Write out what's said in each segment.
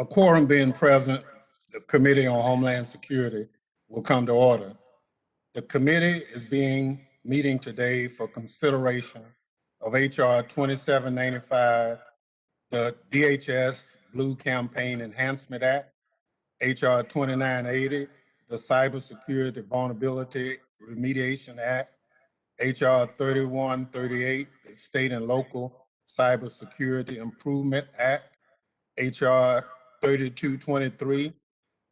A quorum being present, the Committee on Homeland Security will come to order. The committee is meeting today for consideration of H.R. 2795, the DHS Blue Campaign Enhancement Act, H.R. 2980, the Cybersecurity Vulnerability Remediation Act, H.R. 3138, the State and Local Cybersecurity Improvement Act, H.R. 3223,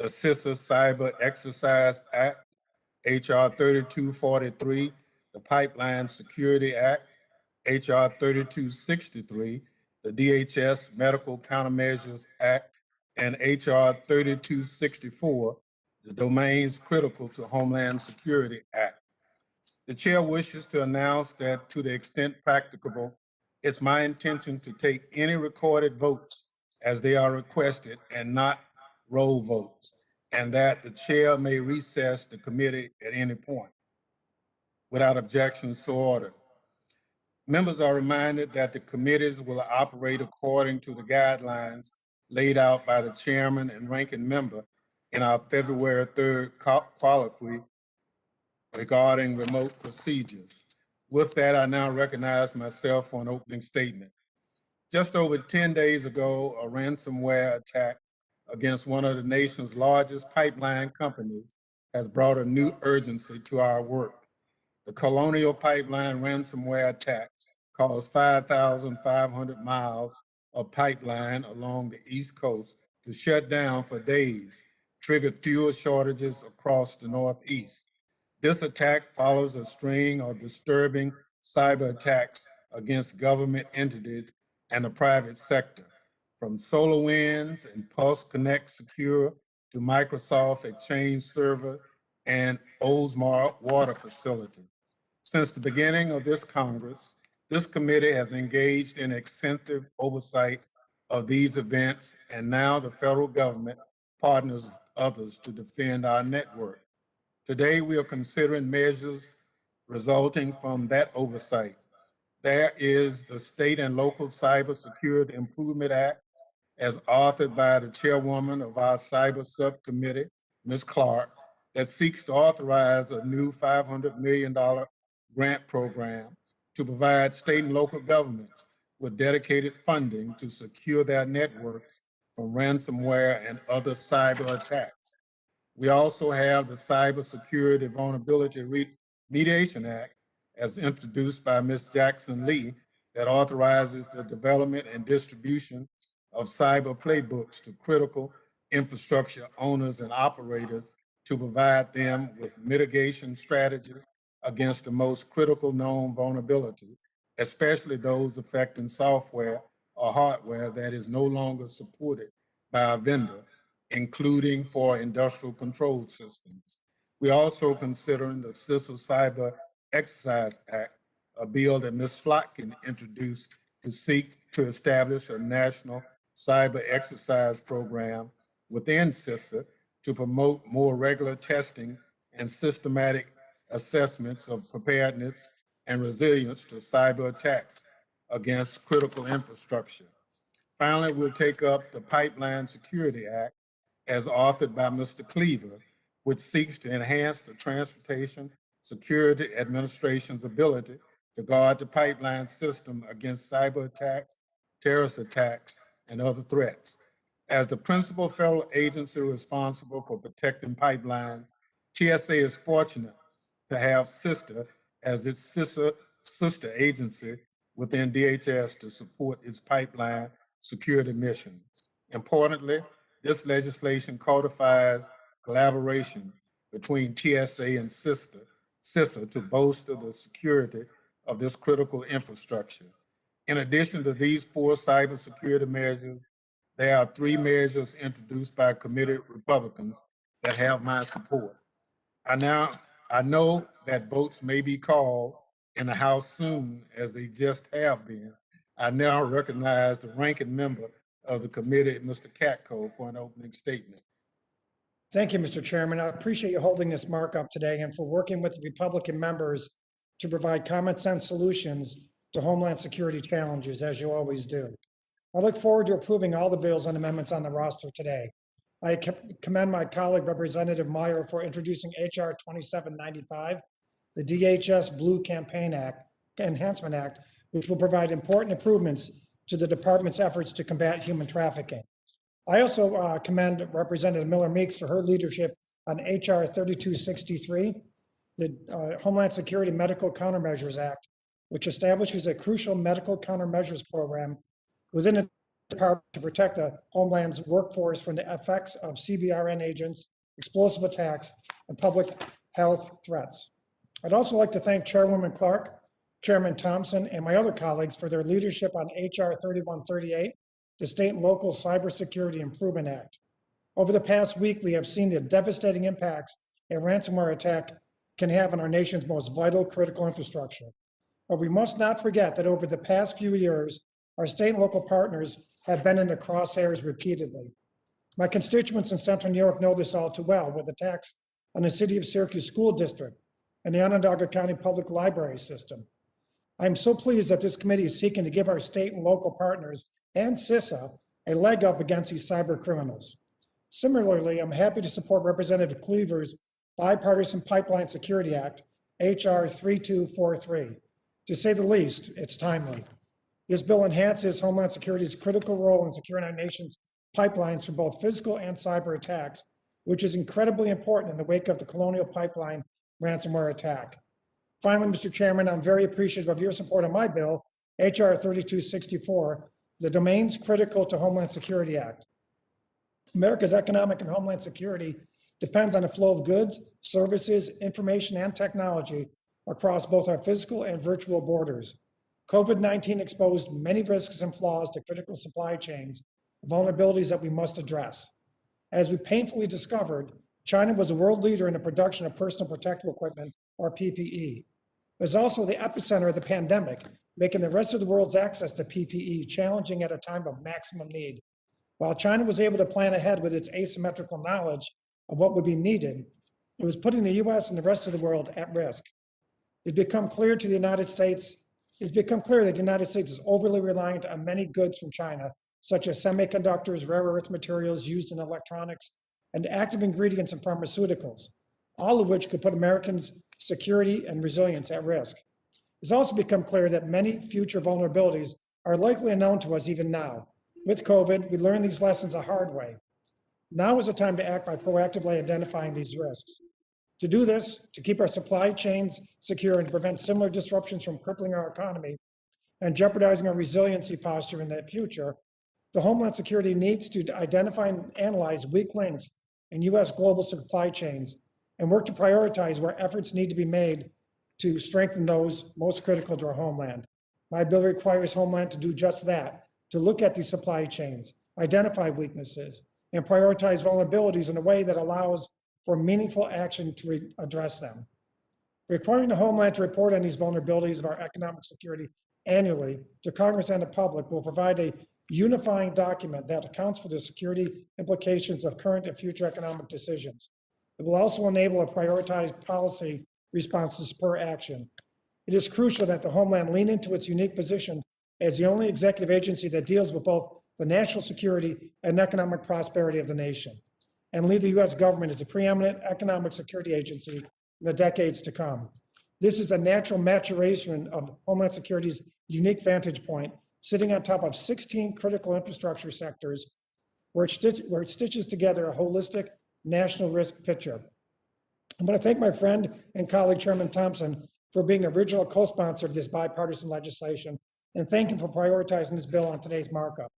the CISA Cyber Exercise Act, H.R. 3243, the Pipeline Security Act, H.R. 3263, the DHS Medical Countermeasures Act, and H.R. 3264, the Domains Critical to Homeland Security Act. The chair wishes to announce that to the extent practicable, it's my intention to take any recorded votes as they are requested and not roll votes, and that the chair may recess the committee at any point. Without objection, so ordered. Members are reminded that the committees will operate according to the guidelines laid out by the chairman and ranking member in our February 3rd colloquy regarding remote procedures. With that, I now recognize myself for an opening statement. Just over 10 days ago, a ransomware attack against one of the nation's largest pipeline companies has brought a new urgency to our work. The Colonial Pipeline ransomware attack caused 5,500 miles of pipeline along the East Coast to shut down for days, triggered fuel shortages across the Northeast. This attack follows a string of disturbing cyber attacks against government entities and the private sector, from SolarWinds and Pulse Connect Secure to Microsoft Exchange Server and Oldsmar Water Facility. Since the beginning of this Congress, this committee has engaged in extensive oversight of these events, and now the federal government partners with others to defend our network. Today, we are considering measures resulting from that oversight. There is the State and Local Cybersecurity Improvement Act, as authored by the chairwoman of our Cyber Subcommittee, Ms. Clark, that seeks to authorize a new $500 million grant program to provide state and local governments with dedicated funding to secure their networks from ransomware and other cyber attacks. We also have the Cybersecurity Vulnerability Remediation Act, as introduced by Ms. Jackson Lee, that authorizes the development and distribution of cyber playbooks to critical infrastructure owners and operators to provide them with mitigation strategies against the most critical known vulnerabilities, especially those affecting software or hardware that is no longer supported by a vendor, including for industrial control systems. We also considering the CISA Cyber Exercise Act, a bill that Ms. Flotkin introduced to seek to establish a national cyber exercise program within CISA to promote more regular testing and systematic assessments of preparedness and resilience to cyber attacks against critical infrastructure. Finally, we'll take up the Pipeline Security Act, as authored by Mr. Cleaver, which seeks to enhance the Transportation Security Administration's ability to guard the pipeline system against cyber attacks, terrorist attacks, and other threats. As the principal federal agency responsible for protecting pipelines, TSA is fortunate to have CISA as its sister agency within DHS to support its pipeline security mission. Importantly, this legislation codifies collaboration between TSA and CISA to bolster the security of this critical infrastructure. In addition to these 4 cybersecurity measures, there are 3 measures introduced by committee Republicans that have my support. I know that votes may be called in the House soon, as they just have been. I now recognize the ranking member of the committee, Mr. Katko, for an opening statement. Thank you, Mr. Chairman. I appreciate you holding this markup today and for working with the Republican members to provide common sense solutions to Homeland Security challenges, as you always do. I look forward to approving all the bills and amendments on the roster today. I commend my colleague, Representative Meyer, for introducing H.R. 2795, the DHS Blue Campaign Act, Enhancement Act, which will provide important improvements to the department's efforts to combat human trafficking. I also commend Representative Miller Meeks for her leadership on H.R. 3263, the Homeland Security Medical Countermeasures Act, which establishes a crucial medical countermeasures program within the department to protect the Homeland's workforce from the effects of CBRN agents, explosive attacks, and public health threats. I'd also like to thank Chairwoman Clark, Chairman Thompson, and my other colleagues for their leadership on H.R. 3138, the State and Local Cybersecurity Improvement Act. Over the past week, we have seen the devastating impacts a ransomware attack can have on our nation's most vital critical infrastructure. But we must not forget that over the past few years, our state and local partners have been in the crosshairs repeatedly. My constituents in Central New York know this all too well, with attacks on the City of Syracuse School District and the Onondaga County Public Library System. I'm so pleased that this committee is seeking to give our state and local partners and CISA a leg up against these cyber criminals. Similarly, I'm happy to support Representative Cleaver's Bipartisan Pipeline Security Act, H.R. 3243. To say the least, it's timely. This bill enhances Homeland Security's critical role in securing our nation's pipelines from both physical and cyber attacks, which is incredibly important in the wake of the Colonial Pipeline ransomware attack. Finally, Mr. Chairman, I'm very appreciative of your support on my bill, H.R. 3264, the Domains Critical to Homeland Security Act. America's economic and homeland security depends on the flow of goods, services, information, and technology across both our physical and virtual borders. COVID-19 exposed many risks and flaws to critical supply chains, vulnerabilities that we must address. As we painfully discovered, China was a world leader in the production of personal protective equipment, or PPE. It was also the epicenter of the pandemic, making the rest of the world's access to PPE challenging at a time of maximum need. While China was able to plan ahead with its asymmetrical knowledge of what would be needed, it was putting the US and the rest of the world at risk. It's become clear that the United States is overly reliant on many goods from China, such as semiconductors, rare earth materials used in electronics, and active ingredients in pharmaceuticals, all of which could put Americans' security and resilience at risk. It's also become clear that many future vulnerabilities are likely unknown to us even now. With COVID, we learned these lessons the hard way. Now is the time to act by proactively identifying these risks. To do this, to keep our supply chains secure and to prevent similar disruptions from crippling our economy and jeopardizing our resiliency posture in the future, the Homeland Security needs to identify and analyze weak links in US global supply chains and work to prioritize where efforts need to be made to strengthen those most critical to our homeland. My bill requires Homeland to do just that, to look at these supply chains, identify weaknesses, and prioritize vulnerabilities in a way that allows for meaningful action to address them. Requiring the Homeland to report on these vulnerabilities of our economic security annually to Congress and the public will provide a unifying document that accounts for the security implications of current and future economic decisions. It will also enable a prioritized policy response to spur action. It is crucial that the Homeland lean into its unique position as the only executive agency that deals with both the national security and economic prosperity of the nation, and lead the US government as a preeminent economic security agency in the decades to come. This is a natural maturation of Homeland Security's unique vantage point, sitting on top of 16 critical infrastructure sectors where it stitches together a holistic national risk picture. I want to thank my friend and colleague, Chairman Thompson, for being the original co-sponsor of this bipartisan legislation, and thank him for prioritizing this bill on today's markup.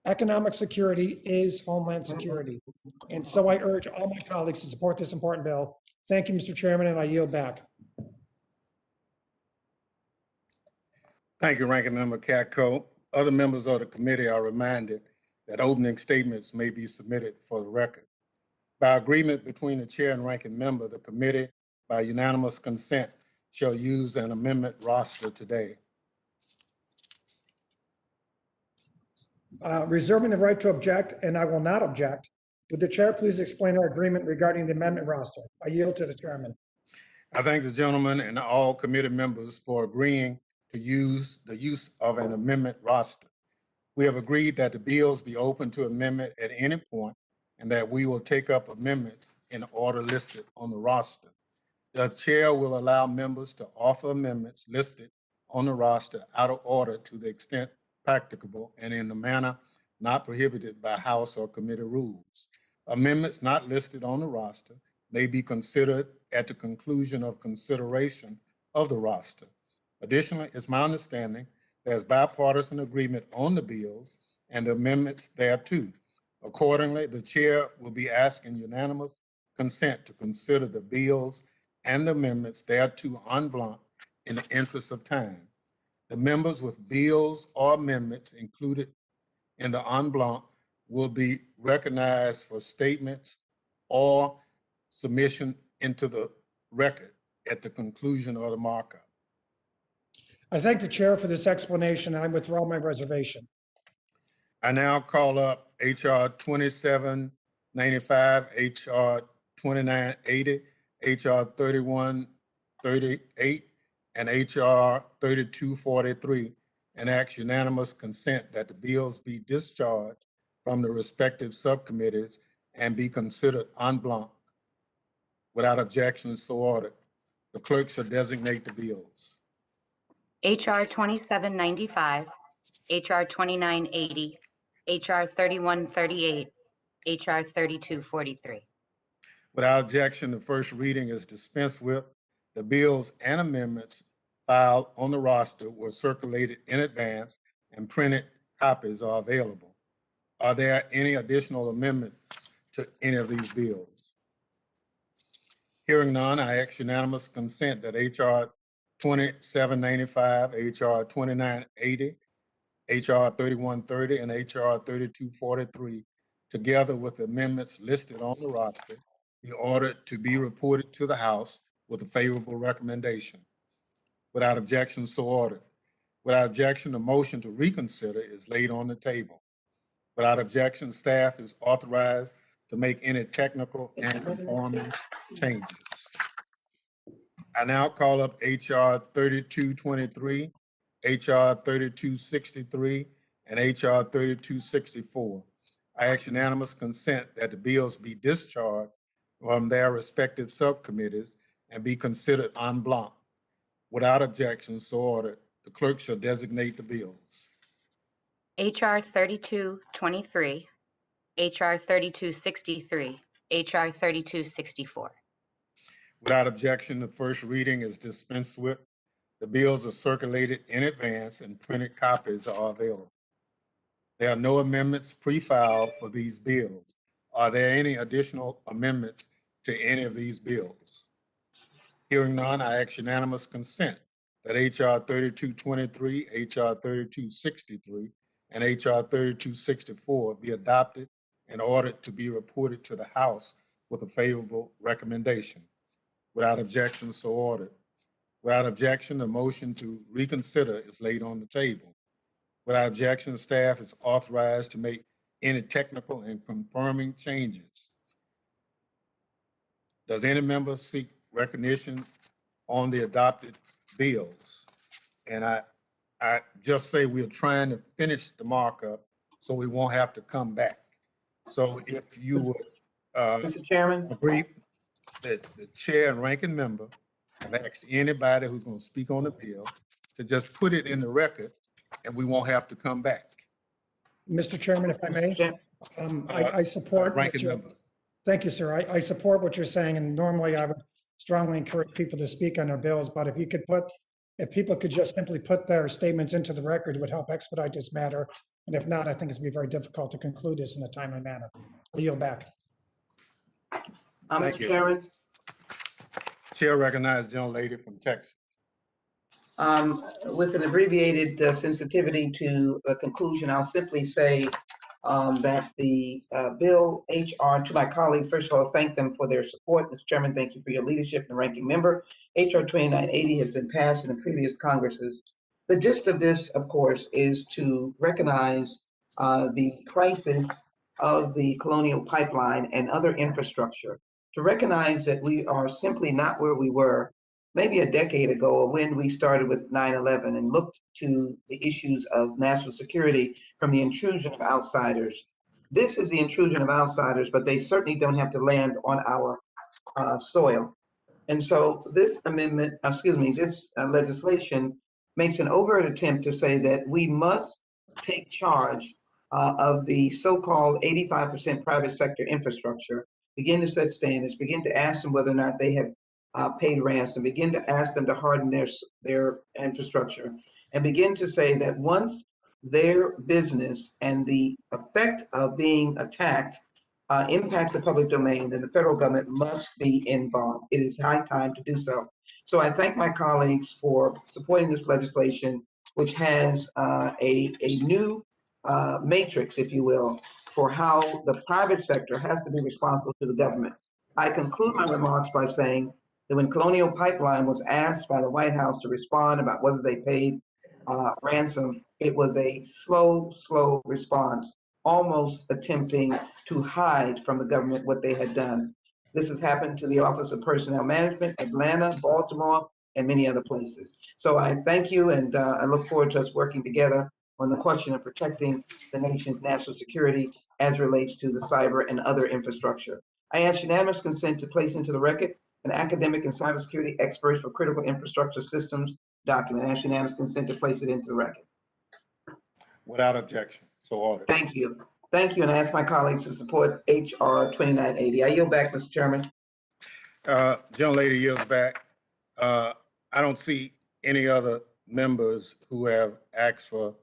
Economic security is Homeland Security, and so I urge all my colleagues to support this important bill. Thank you, Mr. Chairman, and I yield back. Thank you, Ranking Member Katko. Other members of the committee are reminded that opening statements may be submitted for the record. By agreement between the chair and ranking member, the committee, by unanimous consent, shall use an amendment roster today. Reserving the right to object, and I will not object. Would the chair please explain our agreement regarding the amendment roster? I yield to the chairman. I thank the gentleman and all committee members for agreeing to use of an amendment roster. We have agreed that the bills be open to amendment at any point and that we will take up amendments in order listed on the roster. The chair will allow members to offer amendments listed on the roster out of order to the extent practicable and in the manner not prohibited by House or committee rules. Amendments not listed on the roster may be considered at the conclusion of consideration of the roster. Additionally, it's my understanding there's bipartisan agreement on the bills and the amendments thereto. Accordingly, the chair will be asking unanimous consent to consider the bills and the amendments thereto en bloc in the interest of time. The members with bills or amendments included in the en bloc will be recognized for statements or submission into the record at the conclusion of the markup. I thank the chair for this explanation. I withdraw my reservation. I now call up H.R. 2795, H.R. 2980, H.R. 3138, and H.R. 3243, and ask unanimous consent that the bills be discharged from the respective subcommittees and be considered en bloc without objection, so ordered. The clerk shall designate the bills. HR 2795, HR 2980, HR 3138, HR 3243. Without objection, the first reading is dispensed with. The bills and amendments filed on the roster were circulated in advance and printed copies are available. Are there any additional amendments to any of these bills? Hearing none, I ask unanimous consent that H.R. 2795, H.R. 2980, H.R. 3130, and H.R. 3243, together with amendments listed on the roster, be ordered to be reported to the House with a favorable recommendation. Without objection, so ordered. Without objection, the motion to reconsider is laid on the table. Without objection, staff is authorized to make any technical and conforming changes. I now call up H.R. 3223, H.R. 3263, and H.R. 3264. I ask unanimous consent that the bills be discharged from their respective subcommittees and be considered en bloc. Without objection, so ordered. The clerk shall designate the bills. HR 3223, HR 3263, HR 3264. Without objection, the first reading is dispensed with. The bills are circulated in advance and printed copies are available. There are no amendments pre-filed for these bills. Are there any additional amendments to any of these bills? Hearing none, I ask unanimous consent that H.R. 3223, H.R. 3263, and H.R. 3264 be adopted and ordered to be reported to the House with a favorable recommendation. Without objection, so ordered. Without objection, the motion to reconsider is laid on the table. Without objection, staff is authorized to make any technical and confirming changes. Does any member seek recognition on the adopted bills? And I just say we're trying to finish the markup so we won't have to come back. So if you would Mr. Chairman, agree that the chair and ranking member have asked anybody who's going to speak on the bill to just put it in the record and we won't have to come back. Mr. Chairman, if I may, I support. Ranking member. Thank you, sir. I support what you're saying, and normally I would strongly encourage people to speak on their bills, but if people could just simply put their statements into the record, it would help expedite this matter. And if not, I think it's gonna be very difficult to conclude this in a timely manner. I'll yield back. Thank Mr. you. Chairman, Chair recognizes the young lady from Texas. with an abbreviated sensitivity to a conclusion, I'll simply say that the bill HR, to my colleagues, first of all, thank them for their support. Mr. Chairman, thank you for your leadership and ranking member. HR 2980 has been passed in the previous Congresses. The gist of this, of course, is to recognize the crisis of the Colonial Pipeline and other infrastructure, to recognize that we are simply not where we were maybe a decade ago, when we started with 9/11 and looked to the issues of national security from the intrusion of outsiders. This is the intrusion of outsiders, but they certainly don't have to land on our soil. And so this amendment, this legislation makes an overt attempt to say that we must take charge of the so-called 85% private sector infrastructure, begin to set standards, begin to ask them whether or not they have paid ransom, begin to ask them to harden their infrastructure, and begin to say that once their business and the effect of being attacked impacts the public domain, then the federal government must be involved. It is high time to do so. So I thank my colleagues for supporting this legislation, which has a new matrix, if you will, for how the private sector has to be responsible to the government. I conclude my remarks by saying that when Colonial Pipeline was asked by the White House to respond about whether they paid ransom, it was a slow response, almost attempting to hide from the government what they had done. This has happened to the Office of Personnel Management, Atlanta, Baltimore, and many other places. So I thank you, and I look forward to us working together on the question of protecting the nation's national security as relates to the cyber and other infrastructure. I ask unanimous consent to place into the record an academic and cybersecurity experts for critical infrastructure systems document. I ask unanimous consent to place it into the record. Without objection, so ordered. Thank you. Thank you, and I ask my colleagues to support H.R. 2980. I yield back, Mr. Chairman. Gentlelady yields back. I don't see any other members who have asked for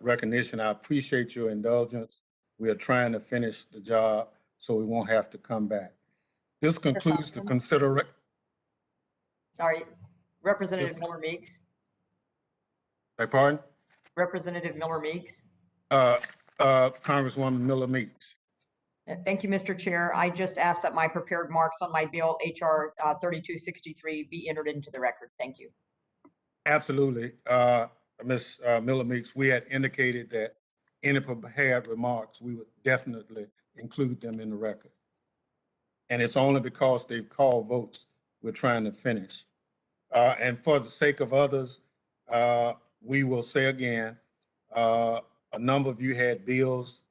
recognition. I appreciate your indulgence. We are trying to finish the job so we won't have to come back. This concludes the consideration. Sorry, Representative Miller Meeks. Beg pardon? Representative Miller Meeks. Congresswoman Miller Meeks. Thank you, Mr. Chair. I just asked that my prepared marks on my bill, HR 3263, be entered into the record. Thank you. Absolutely. Ms. Miller Meeks, we had indicated that any prepared remarks, we would definitely include them in the record. And it's only because they've called votes we're trying to finish. And for the sake of others, we will say again, a number of you had bills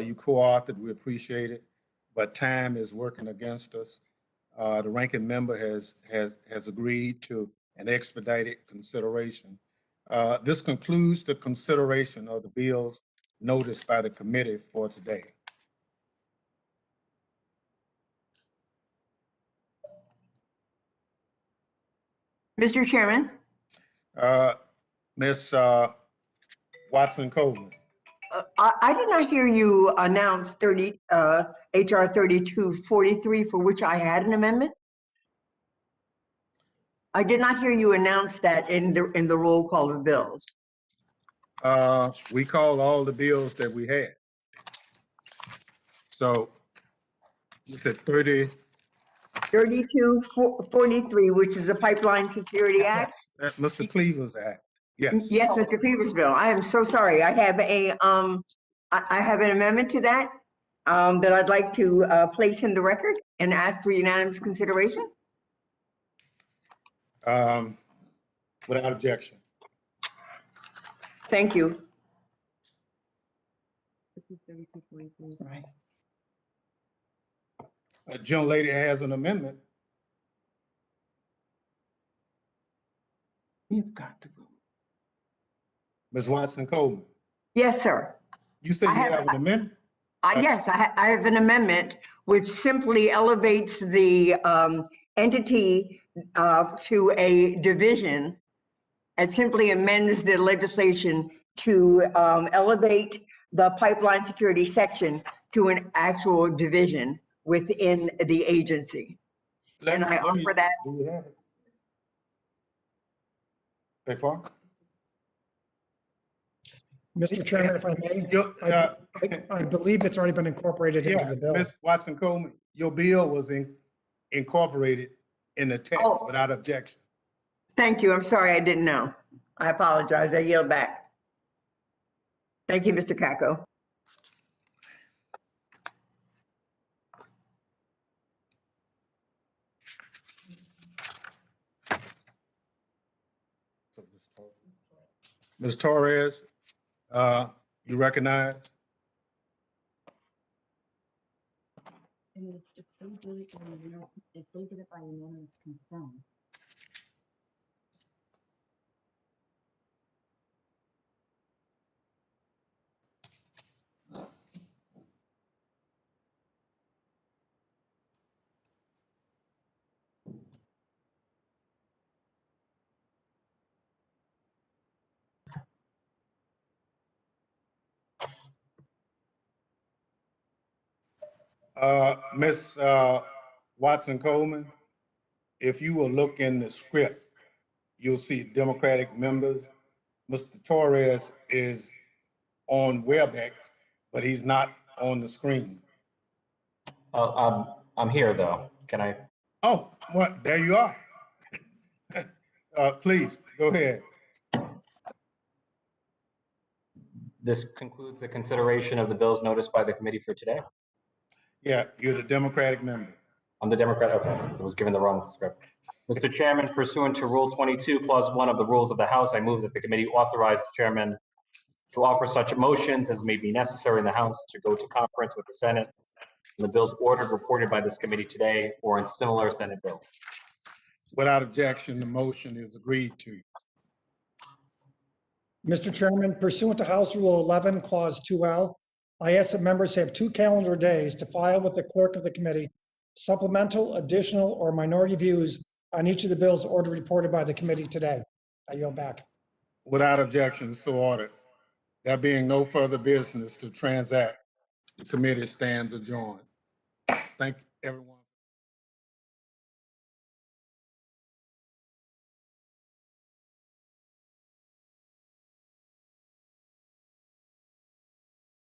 you co-authored, we appreciate it, but time is working against us. The ranking member has agreed to an expedited consideration. This concludes the consideration of the bills noticed by the committee for today. Mr. Chairman, Ms. Watson Coleman. I did not hear you announce HR 3243, for which I had an amendment. I did not hear you announce that in the roll call of bills. We called all the bills that we had. So you said 3243, which is the Pipeline Security Act. That's Mr. Cleaver's Act. Yes. Yes, Mr. Cleaver's bill. I am so sorry. I have I have an amendment to that that I'd like to place in the record and ask for unanimous consideration. Without objection. Thank you. Right. A gentlelady has an amendment. You've got to vote. Ms. Watson Coleman. Yes, sir. You said you have an amendment? Yes, I have an amendment which simply elevates the entity to a division and simply amends the legislation to elevate the pipeline security section to an actual division within the agency. And I offer that. Do we have it? Beg pardon? Mr. Chairman, if I may, I believe it's already been incorporated into Yeah, the bill. Ms. Watson Coleman, your bill was incorporated in the text Oh. without objection. Thank you. I'm sorry, I didn't know. I apologize. I yield back. Thank you, Mr. Kako. Ms. Torres, you recognize? If they do it by unanimous consent. Ms. Watson Coleman, if you will look in the script, you'll see Democratic members. Mr. Torres is on WebEx, but he's not on the screen. I'm here though. Can I? Oh, well, there you are. Please, go ahead. This concludes the consideration of the bills noticed by the committee for today. Yeah, you're the Democratic member. I'm the Democrat. Okay, I was given the wrong script. Mr. Chairman, pursuant to Rule 22 Clause 1 of the Rules of the House, I move that the committee authorize the chairman to offer such motions as may be necessary in the House to go to conference with the Senate on the bills ordered reported by this committee today or in similar Senate bills. Without objection, the motion is agreed to. Mr. Chairman, pursuant to House Rule 11, Clause 2L, I ask that members have 2 calendar days to file with the clerk of the committee supplemental, additional, or minority views on each of the bills ordered reported by the committee today. I yield back. Without objection, so ordered. There being no further business to transact, the committee stands adjourned. Thank everyone.